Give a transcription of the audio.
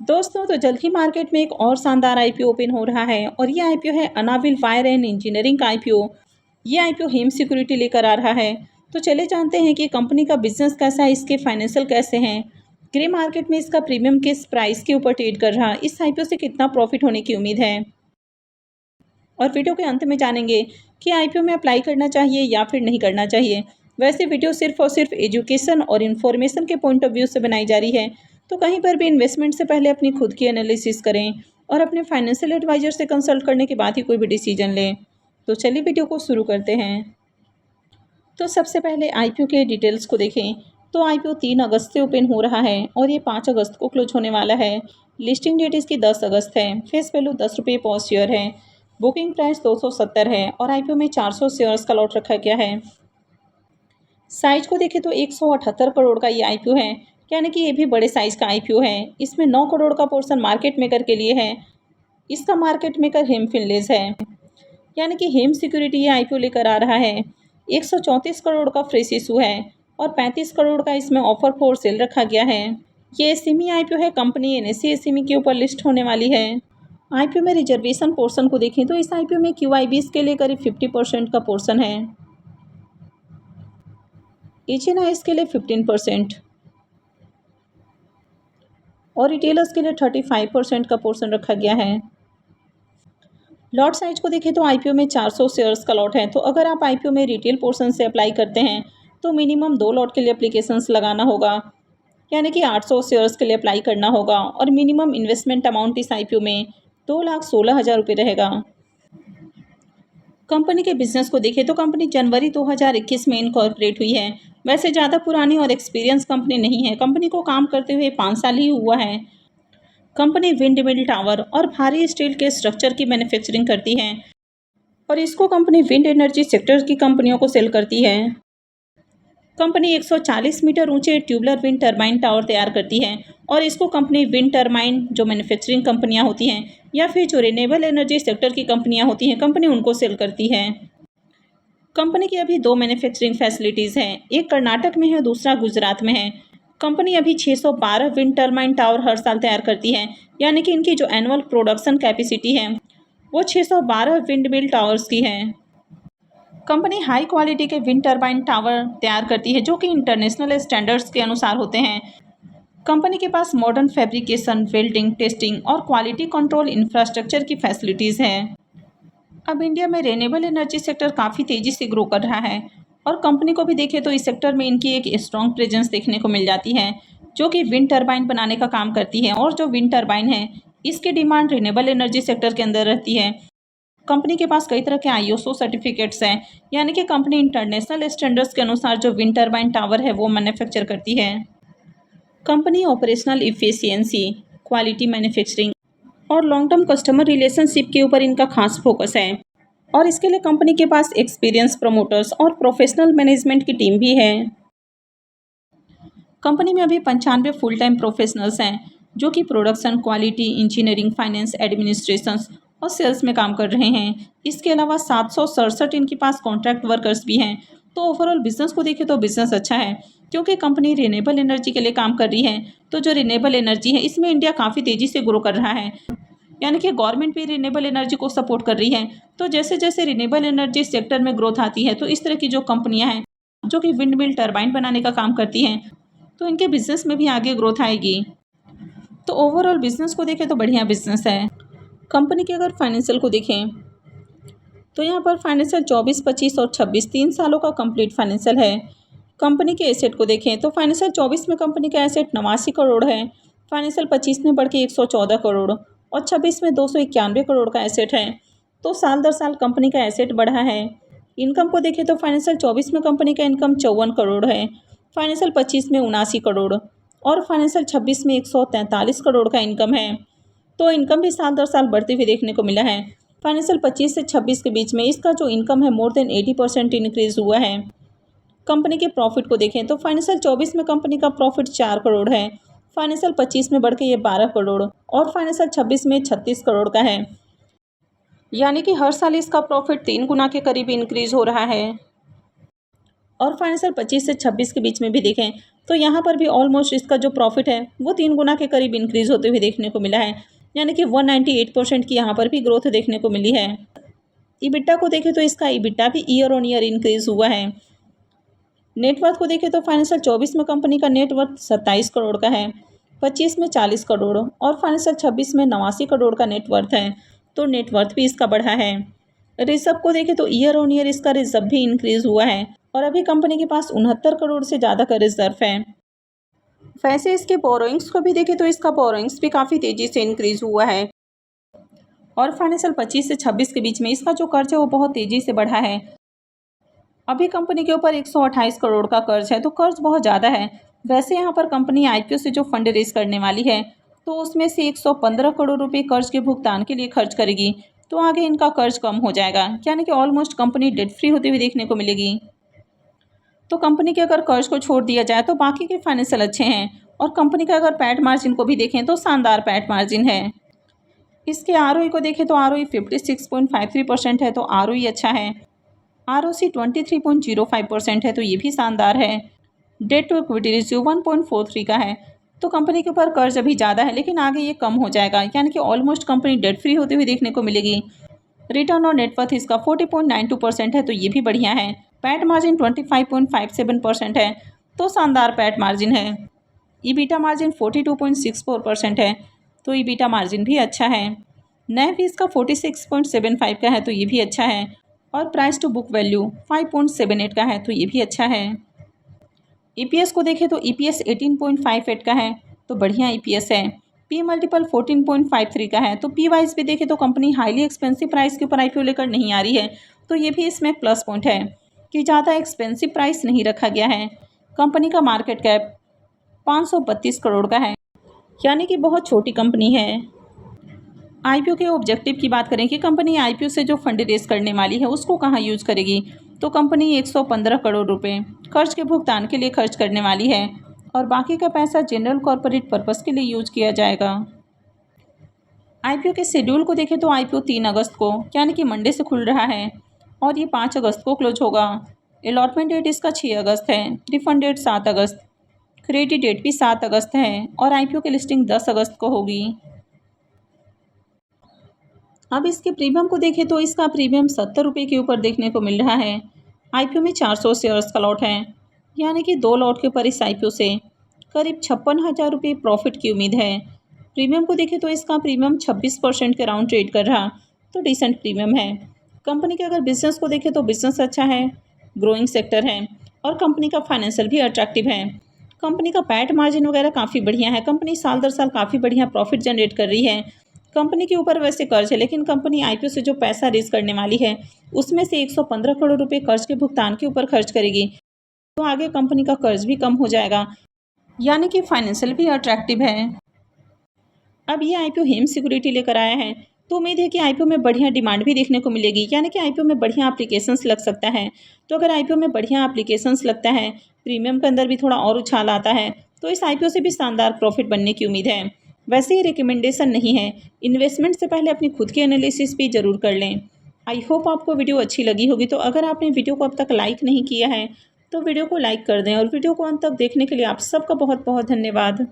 दोस्तों तो जल्द ही मार्केट में एक और शानदार आईपीओ ओपन हो रहा है और ये आईपीओ है अनाविल फायर एंड इंजीनियरिंग का आईपीओ। ये आईपीओ हेम सिक्योरिटी लेकर आ रहा है। तो चले जानते हैं कि कंपनी का बिजनेस कैसा है, इसके फाइनेंशियल कैसे हैं। ग्रे मार्केट में इसका प्रीमियम किस प्राइस के ऊपर ट्रेड कर रहा, इस आईपीओ से कितना प्रॉफिट होने की उम्मीद है। और वीडियो के अंत में जानेंगे कि आईपीओ में अप्लाई करना चाहिए या फिर नहीं करना चाहिए। वैसे वीडियो सिर्फ और सिर्फ एजुकेशन और इन्फॉर्मेशन के पॉइंट ऑफ व्यू से बनाई जा रही है, तो कहीं पर भी इन्वेस्टमेंट से पहले अपनी खुद की एनालिसिस करें और अपने फाइनेंशियल एडवाइजर से कंसल्ट करने के बाद ही कोई भी डिसीजन लें। तो चलिए वीडियो को शुरू करते हैं। तो सबसे पहले आईपीओ के डिटेल्स को देखें। तो आईपीओ 3 अगस्त से ओपन हो रहा है और ये 5 अगस्त को क्लोज होने वाला है। लिस्टिंग डेट इसकी 10 अगस्त है। फेस वैल्यू 10 रुपये पर शेयर है। बुकिंग प्राइस 270 है और आईपीओ में 400 शेयर्स का लॉट रखा गया है। साइज को देखें तो 178 करोड़ का ये आईपीओ है, यानी कि ये भी बड़े साइज का आईपीओ है। इसमें 9 करोड़ का पोर्शन मार्केट मेकर के लिए है। इसका मार्केट मेकर हेम फिनलेज है, यानी कि हेम सिक्योरिटी ये आईपीओ लेकर आ रहा है। 134 करोड़ का फ्रेश इशू है और 35 करोड़ का इसमें ऑफर फॉर सेल रखा गया है। ये एसएमई आईपीओ है, कंपनी एनएससी एसएमई के ऊपर लिस्ट होने वाली है। आईपीओ में रिजर्वेशन पोर्शन को देखें तो इस आईपीओ में क्यूआईबीज के लिए करीब 50% का पोर्शन है। एचएनआईएस के लिए 15% और रिटेलर्स के लिए 35% का पोर्शन रखा गया है। लॉट साइज को देखें तो आईपीओ में 400 शेयर्स का लॉट है। तो अगर आप आईपीओ में रिटेल पोर्शन से अप्लाई करते हैं तो मिनिमम 2 लॉट के लिए एप्लीकेशंस लगाना होगा, यानी कि 800 शेयर्स के लिए अप्लाई करना होगा और मिनिमम इन्वेस्टमेंट अमाउंट इस आईपीओ में 2,16,000 रुपये रहेगा। कंपनी के बिजनेस को देखें तो कंपनी जनवरी 2021 में इनकॉर्पोरेट हुई है। वैसे ज़्यादा पुरानी और एक्सपीरियंस कंपनी नहीं है। कंपनी को काम करते हुए 5 साल ही हुआ है। कंपनी विंड मिल टावर और भारी स्टील के स्ट्रक्चर की मैन्युफैक्चरिंग करती है और इसको कंपनी विंड एनर्जी सेक्टर की कंपनियों को सेल करती है। कंपनी 140 मीटर ऊंचे ट्यूबलर विंड टरबाइन टावर तैयार करती है और इसको कंपनी विंड टरबाइन जो मैन्युफैक्चरिंग कंपनियां होती हैं या फिर जो रिन्यूएबल एनर्जी सेक्टर की कंपनियां होती हैं, कंपनी उनको सेल करती है। कंपनी की अभी 2 मैन्युफैक्चरिंग फैसिलिटीज़ हैं, एक कर्नाटक में है, दूसरा गुजरात में है। कंपनी अभी 612 विंड टरबाइन टावर हर साल तैयार करती है, यानी कि इनकी जो एनुअल प्रोडक्शन कैपेसिटी है वो 612 विंड मिल टावर्स की है। कंपनी हाई क्वालिटी के विंड टरबाइन टावर तैयार करती है जो कि इंटरनेशनल स्टैंडर्ड्स के अनुसार होते हैं। कंपनी के पास मॉडर्न फैब्रिकेशन, वेल्डिंग, टेस्टिंग और क्वालिटी कंट्रोल इंफ्रास्ट्रक्चर की फैसिलिटीज़ हैं। अब इंडिया में रिन्यूएबल एनर्जी सेक्टर काफ़ी तेज़ी से ग्रो कर रहा है और कंपनी को भी देखें तो इस सेक्टर में इनकी एक स्ट्रॉन्ग प्रेजेंस देखने को मिल जाती है, जो कि विंड टरबाइन बनाने का काम करती है। और जो विंड टरबाइन है इसकी डिमांड रिन्यूएबल एनर्जी सेक्टर के अंदर रहती है। कंपनी के पास कई तरह के आईएसओ सर्टिफिकेट्स हैं, यानी कि कंपनी इंटरनेशनल स्टैंडर्ड्स के अनुसार जो विंड टरबाइन टावर है वो मैन्युफैक्चर करती है। Company operational efficiency, quality manufacturing और लॉन्ग टर्म कस्टमर रिलेशनशिप के ऊपर इनका खास फोकस है और इसके लिए कंपनी के पास एक्सपीरियंस प्रमोटर्स और प्रोफेशनल मैनेजमेंट की टीम भी है। कंपनी में अभी 95 फुल टाइम प्रोफेशनल्स हैं जो कि production, quality, engineering, finance, administration और सेल्स में काम कर रहे हैं। इसके अलावा 767 इनके पास कॉन्ट्रैक्ट वर्कर्स भी हैं। तो ओवरऑल बिजनेस को देखें तो बिजनेस अच्छा है, क्योंकि कंपनी रिन्यूएबल एनर्जी के लिए काम कर रही है। तो जो रिन्यूएबल एनर्जी है इसमें इंडिया काफ़ी तेज़ी से ग्रो कर रहा है, यानी कि गवर्नमेंट भी रिन्यूएबल एनर्जी को सपोर्ट कर रही है। तो जैसे जैसे रिन्यूएबल एनर्जी सेक्टर में ग्रोथ आती है तो इस तरह की जो कंपनियां हैं जो कि विंड मिल टरबाइन बनाने का काम करती हैं तो इनके बिजनेस में भी आगे ग्रोथ आएगी। तो ओवरऑल बिजनेस को देखें तो बढ़िया बिजनेस है। कंपनी के अगर फाइनेंशियल को देखें तो यहाँ पर फाइनेंशियल 24, 25 और 26 3 सालों का कंप्लीट फाइनेंशियल है। कंपनी के एसेट को देखें तो फाइनेंशियल 24 में कंपनी का एसेट 89 करोड़ है। फाइनेंशियल 25 में बढ़ के 114 करोड़ और 26 में 291 करोड़ का एसेट है। तो साल दर साल कंपनी का एसेट बढ़ा है। इनकम को देखें तो फाइनेंशियल 24 में कंपनी का इनकम 54 करोड़ है। फाइनेंशियल 25 में 79 करोड़ और फाइनेंशियल 26 में 143 करोड़ का इनकम है। तो इनकम भी साल दर साल बढ़ते हुए देखने को मिला है। फाइनेंशियल 25 से 26 के बीच में इसका जो इनकम है मोर देन 80% इंक्रीज हुआ है। कंपनी के प्रॉफिट को देखें तो फाइनेंशियल 24 में कंपनी का प्रॉफिट 4 करोड़ है। फाइनेंशियल 25 में बढ़ के ये 12 करोड़ और फाइनेंशियल 26 में 36 करोड़ का है, यानी कि हर साल इसका प्रॉफिट 3 गुना के करीब इंक्रीज हो रहा है। और फाइनेंशियल 25 से 26 के बीच में भी देखें तो यहाँ पर भी ऑलमोस्ट इसका जो प्रॉफिट है वो 3 गुना के करीब इंक्रीज़ होते हुए देखने को मिला है, यानी कि 198% की यहाँ पर भी ग्रोथ देखने को मिली है। ईबिटा को देखें तो इसका ईबिटा भी ईयर ऑन ईयर इंक्रीज़ हुआ है। नेटवर्थ को देखें तो फाइनेंशियल 24 में कंपनी का नेटवर्थ 27 करोड़ का है, 25 में 40 करोड़ और फाइनेंशियल 26 में 89 करोड़ का नेटवर्थ है। तो नेटवर्थ भी इसका बढ़ा है। रिजर्व को देखें तो ईयर ऑन ईयर इसका रिजर्व भी इंक्रीज़ हुआ है और अभी कंपनी के पास 69 करोड़ से ज़्यादा का रिजर्व है। वैसे इसके बोरोइंग्स को भी देखें तो इसका बोरोइंग्स भी काफ़ी तेज़ी से इंक्रीज़ हुआ है और फाइनेंशियल 25 से 26 के बीच में इसका जो कर्ज है वो बहुत तेज़ी से बढ़ा है। अभी कंपनी के ऊपर 128 करोड़ का कर्ज है, तो कर्ज बहुत ज़्यादा है। वैसे यहाँ पर कंपनी आईपीओ से जो फंड रेज करने वाली है तो उसमें से 115 करोड़ रुपए कर्ज के भुगतान के लिए खर्च करेगी, तो आगे इनका कर्ज कम हो जाएगा, यानी कि ऑलमोस्ट कंपनी डेट फ्री होती हुई देखने को मिलेगी। तो कंपनी के अगर कर्ज को छोड़ दिया जाए तो बाकी के फाइनेंशियल अच्छे हैं और कंपनी का अगर पैट मार्जिन को भी देखें तो शानदार पैट मार्जिन है। इसके आरओई को देखें तो आरओई 56.53% है, तो आरओई अच्छा है। आरओसी 23.05% है, तो ये भी शानदार है। डेट टू इक्विटी रेशियो 1.43 का है, तो कंपनी के ऊपर कर्ज अभी ज़्यादा है लेकिन आगे ये कम हो जाएगा, यानी कि ऑलमोस्ट कंपनी डेट फ्री होती हुई देखने को मिलेगी। रिटर्न ऑन नेटवर्थ इसका 40.92% है, तो ये भी बढ़िया है। पैट मार्जिन 25.57% है, तो शानदार पैट मार्जिन है। ईबिटा मार्जिन 42.64% है, तो ईबिटा मार्जिन भी अच्छा है। नैव इसका 46.75 का है, तो ये भी अच्छा है और प्राइस टू बुक वैल्यू 5.78 का है, तो ये भी अच्छा है। ईपीएस को देखें तो ईपीएस 18.58 का है, तो बढ़िया ईपीएस है। पी मल्टीपल 14.53 का है, तो पी वाइज भी देखें तो कंपनी हाईली एक्सपेंसिव प्राइस के ऊपर आईपीओ लेकर नहीं आ रही है, तो ये भी इसमें प्लस पॉइंट है कि ज़्यादा एक्सपेंसिव प्राइस नहीं रखा गया है। कंपनी का मार्केट कैप 532 करोड़ का है, यानी कि बहुत छोटी कंपनी है। आईपीओ के ऑब्जेक्टिव की बात करें कि कंपनी आईपीओ से जो फंड रेज करने वाली है उसको कहाँ यूज करेगी, तो कंपनी 115 करोड़ रुपए कर्ज के भुगतान के लिए खर्च करने वाली है और बाकी का पैसा जनरल कॉर्पोरेट पर्पस के लिए यूज किया जाएगा। आईपीओ के शेड्यूल को देखें तो आईपीओ 3 अगस्त को यानी कि मंडे से खुल रहा है और ये 5 अगस्त को क्लोज होगा। अलॉटमेंट डेट इसका 6 अगस्त है, रिफंड डेट 7 अगस्त, क्रेडिट डेट भी 7 अगस्त है और आईपीओ की लिस्टिंग 10 अगस्त को होगी। अब इसके प्रीमियम को देखें तो इसका प्रीमियम 70 रुपये के ऊपर देखने को मिल रहा है। आईपीओ में 400 शेयर्स का लॉट है, यानी कि 2 लॉट के ऊपर इस आईपीओ से करीब 56,000 रुपये प्रॉफिट की उम्मीद है। प्रीमियम को देखें तो इसका प्रीमियम 26% के राउंड ट्रेड कर रहा, तो डिसेंट प्रीमियम है। कंपनी के अगर बिजनेस को देखें तो बिजनेस अच्छा है, ग्रोइंग सेक्टर है और कंपनी का फाइनेंशियल भी अट्रैक्टिव है। कंपनी का पैट मार्जिन वगैरह काफ़ी बढ़िया है, कंपनी साल दर साल काफ़ी बढ़िया प्रॉफिट जनरेट कर रही है। कंपनी के ऊपर वैसे कर्ज है लेकिन कंपनी आईपीओ से जो पैसा रेज करने वाली है उसमें से 115 करोड़ रुपए कर्ज के भुगतान के ऊपर खर्च करेगी, तो आगे कंपनी का कर्ज भी कम हो जाएगा, यानी कि फाइनेंशियल भी अट्रैक्टिव है। अब ये आईपीओ हेम सिक्योरिटी लेकर आया है, तो उम्मीद है कि आईपीओ में बढ़िया डिमांड भी देखने को मिलेगी, यानी कि आईपीओ में बढ़िया एप्लीकेशंस लग सकता है। तो अगर आईपीओ में बढ़िया एप्लीकेशंस लगता है, प्रीमियम के अंदर भी थोड़ा और उछाल आता है, तो इस आईपीओ से भी शानदार प्रॉफिट बनने की उम्मीद है। वैसे ये रिकमेंडेशन नहीं है, इन्वेस्टमेंट से पहले अपनी खुद की एनालिसिस भी जरूर कर लें। आई होप आपको वीडियो अच्छी लगी होगी, तो अगर आपने वीडियो को अब तक लाइक नहीं किया है तो वीडियो को लाइक कर दें और वीडियो को अंत तक देखने के लिए आप सबका बहुत बहुत धन्यवाद।